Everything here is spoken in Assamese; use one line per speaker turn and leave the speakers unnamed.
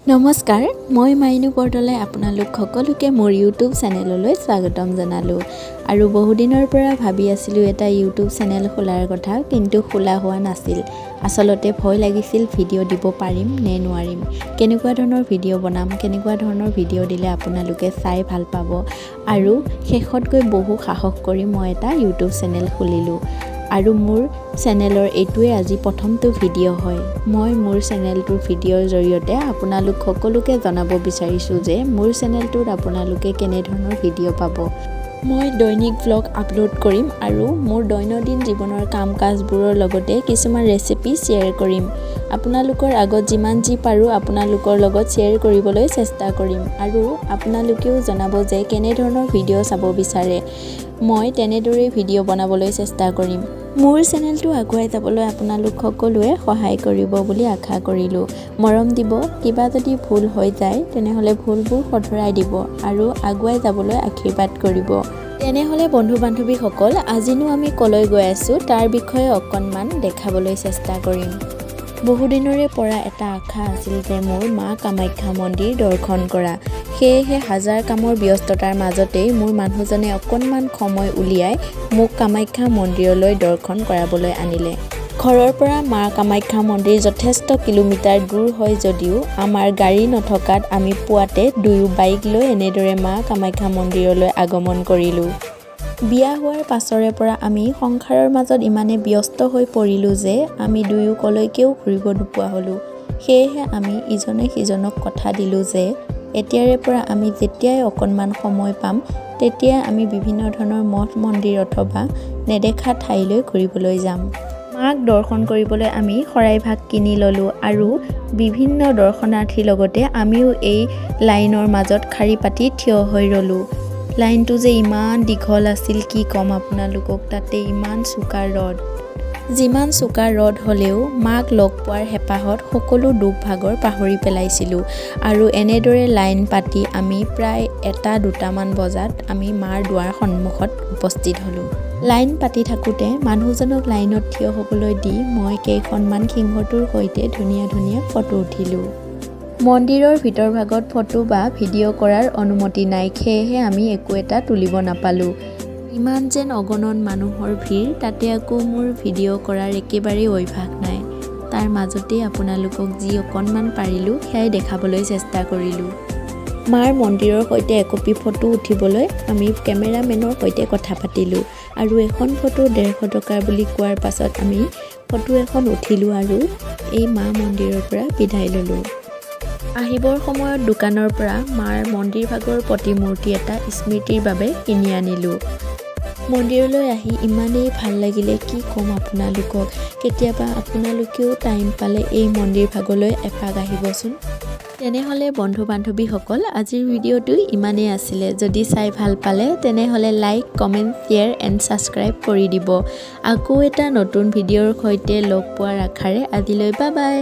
নমস্কাৰ মই মাইনু বৰদলৈ আপোনালোক সকলোকে মোৰ ইউটিউব চেনেললৈ স্বাগতম জনালোঁ আৰু বহুদিনৰ পৰা ভাবি আছিলোঁ এটা ইউটিউব চেনেল খোলাৰ কথা কিন্তু খোলা হোৱা নাছিল আসলতে ভয় লাগিছিল ভিডিঅ' দিব পাৰিম নে নোৱাৰিম কেনেকুৱা ধৰণৰ ভিডিঅ' বনাম কেনেকুৱা ধৰণৰ ভিডিঅ' দিলে আপোনালোকে চাই ভাল পাব আৰু শেষত গৈ বহু সাহস কৰি মই এটা ইউটিউব চেনেল খুলিলোঁ আৰু মোৰ চেনেলৰ এইটোৱে আজি প্ৰথমটো ভিডিঅ' হয় মই মোৰ চেনেলটোৰ ভিডিঅ'ৰ জৰিয়তে আপোনালোক সকলোকে জনাব বিচাৰিছোঁ যে মোৰ চেনেলটোত আপোনালোকে কেনে ধৰণৰ ভিডিঅ' পাব মই দৈনিক ব্লগ আপলোড কৰিম আৰু মোৰ দৈনন্দিন জীৱনৰ কাম কাজবোৰৰ লগতে কিছুমান ৰেচিপি শ্বেয়াৰ কৰিম আপোনালোকৰ আগত যিমান যি পাৰোঁ আপোনালোকৰ লগত শ্বেয়াৰ কৰিবলৈ চেষ্টা কৰিম আৰু আপোনালোকেও জনাব যে কেনে ধৰণৰ ভিডিঅ' চাব বিচাৰে মই তেনেদৰে ভিডিঅ' বনাবলৈ চেষ্টা কৰিম মোৰ চেনেলটো আগুৱাই যাবলৈ আপোনালোক সকলোৱে সহায় কৰিব বুলি আশা কৰিলোঁ মৰম দিব কিবা যদি ভুল হৈ যায় তেনেহ'লে ভুলবোৰ শুধৰাই দিব আৰু আগুৱাই যাবলৈ আশীৰ্বাদ কৰিব তেনেহ'লে বন্ধু বান্ধৱীসকল আজিনো আমি কলৈ গৈ আছোঁ তাৰ বিষয়ে অকণমান দেখাবলৈ চেষ্টা কৰিম বহুদিনৰে পৰা এটা আশা আছিল যে মোৰ মা কামাখ্যা মন্দিৰ দৰ্শন কৰা সেয়েহে হাজাৰ কামৰ ব্যস্ততাৰ মাজতেই মোৰ মানুহজনে অকণমান সময় উলিয়াই মোক কামাখ্যা মন্দিৰলৈ দৰ্শন কৰাবলৈ আনিলে ঘৰৰ পৰা মা কামাখ্যা মন্দিৰ যথেষ্ট কিলোমিটাৰ দূৰ হয় যদিও আমাৰ গাড়ী নথকাত আমি পুৱাতে দুয়ো বাইক লৈ এনেদৰে মা কামাখ্যা মন্দিৰলৈ আগমন কৰিলোঁ বিয়া হোৱাৰ পাছৰে পৰা আমি সংসাৰৰ মাজত ইমানে ব্যস্ত হৈ পৰিলোঁ যে আমি দুয়ো কলৈকেও ঘূৰিব নোপোৱা হ'লোঁ সেয়েহে আমি ইজনে সিজনক কথা দিলোঁ যে এতিয়াৰে পৰা আমি যেতিয়াই অকণমান সময় পাম তেতিয়াই আমি বিভিন্ন ধৰণৰ মঠ মন্দিৰ অথবা নেদেখা ঠাইলৈ ঘূৰিবলৈ যাম মাক দৰ্শন কৰিবলৈ আমি শৰাইভাগ কিনি ল'লোঁ আৰু বিভিন্ন দৰ্শনাৰ্থীৰ লগতে আমিও এই লাইনৰ মাজত শাৰী পাতি থিয় হৈ ৰ'লোঁ লাইনটো যে ইমান দীঘল আছিল কি ক'ম আপোনালোকক তাতে ইমান চোকা ৰ'দ যিমান চোকা ৰ'দ হ'লেও মাক লগ পোৱাৰ হেঁপাহত সকলো দুখ ভাগৰ পাহৰি পেলাইছিলোঁ আৰু এনেদৰে লাইন পাতি আমি প্ৰায় 1-2মান বজাত আমি মাৰ দুৱাৰ সন্মুখত উপস্থিত হ'লোঁ লাইন পাতি থাকোঁতে মানুহজনক লাইনত থিয় হ'বলৈ দি মই কেইখনমান সিংহটোৰ সৈতে ধুনীয়া ধুনীয়া ফটো উঠিলোঁ মন্দিৰৰ ভিতৰভাগত ফটো বা ভিডিঅ' কৰাৰ অনুমতি নাই সেয়েহে আমি একো এটা তুলিব নাপালোঁ ইমান যেন অগণন মানুহৰ ভিৰ তাতে আকৌ মোৰ ভিডিঅ' কৰাৰ একেবাৰেই অভ্যাস নাই তাৰ মাজতেই আপোনালোকক যি অকণমান পাৰিলোঁ সেয়াই দেখাবলৈ চেষ্টা কৰিলোঁ মাৰ মন্দিৰৰ সৈতে একপি ফটো উঠিবলৈ আমি কেমেৰামেনৰ সৈতে কথা পাতিলোঁ আৰু এখন ফটো 150 টকা বুলি কোৱাৰ পাছত আমি ফটো এখন উঠিলোঁ আৰু এই মা মন্দিৰৰ পৰা বিদায় ল'লোঁ আহিবৰ সময়ত দোকানৰ পৰা মাৰ মন্দিৰ ভাগৰ প্ৰতিমূৰ্তি এটা স্মৃতিৰ বাবে কিনি আনিলোঁ মন্দিৰলৈ আহি ইমানেই ভাল লাগিলে কি ক'ম আপোনালোকক কেতিয়াবা আপোনালোকেও টাইম পালে এই মন্দিৰ ভাগলৈ এপাক আহিবচোন তেনেহ'লে বন্ধু বান্ধৱীসকল আজিৰ ভিডিঅ'টো ইমানেই আছিলে যদি চাই ভাল পালে তেনেহ'লে like comment share and subscribe কৰি দিব আকৌ এটা নতুন ভিডিঅ'ৰ সৈতে লগ পোৱাৰ আশাৰে আজিলৈ বাই বাই